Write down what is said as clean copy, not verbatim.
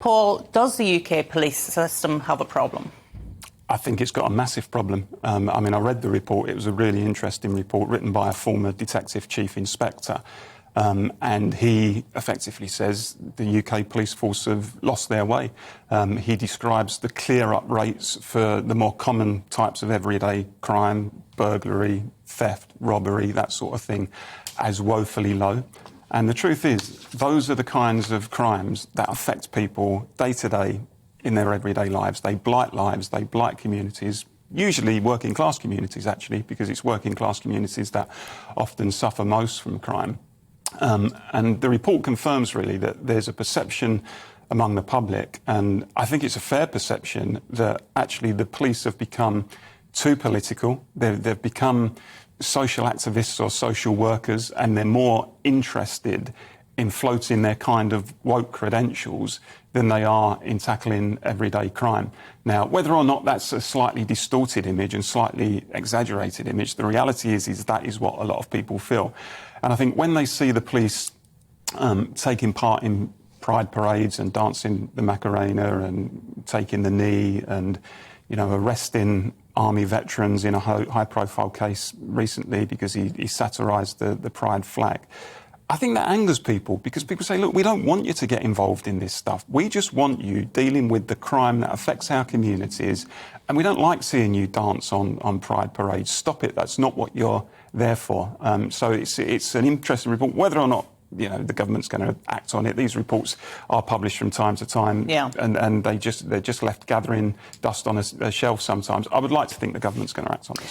Paul, does the UK police system have a problem? I think it's got a massive problem. I mean, I read the report. It was a really interesting report written by a former detective chief inspector. And he effectively says the UK police force have lost their way. He describes the clear-up rates for the more common types of everyday crime, burglary, theft, robbery, that sort of thing, as woefully low. And the truth is, those are the kinds of crimes that affect people day to day in their everyday lives. They blight communities, usually working class communities, actually, because it's working class communities that often suffer most from crime. And the report confirms really that there's a perception among the public, and I think it's a fair perception, that actually the police have become too political. They've become social activists or social workers, and they're more interested in floating their kind of woke credentials than they are in tackling everyday crime. Now, whether or not that's a slightly distorted image and slightly exaggerated image, the reality is that is what a lot of people feel. And I think when they see the police taking part in pride parades and dancing the Macarena and taking the knee and, you know, arresting army veterans in a high-profile case recently because he satirised the pride flag, I think that angers people, because people say, look, we don't want you to get involved in this stuff. We just want you dealing with the crime that affects our communities, and we don't like seeing you dance on pride parades. Stop it. That's not what you're there for. So it's an interesting report. Whether or not, you know, the government's going to act on it, these reports are published from time to time, and they're just left gathering dust on a shelf sometimes. I would like to think the government's going to act on this.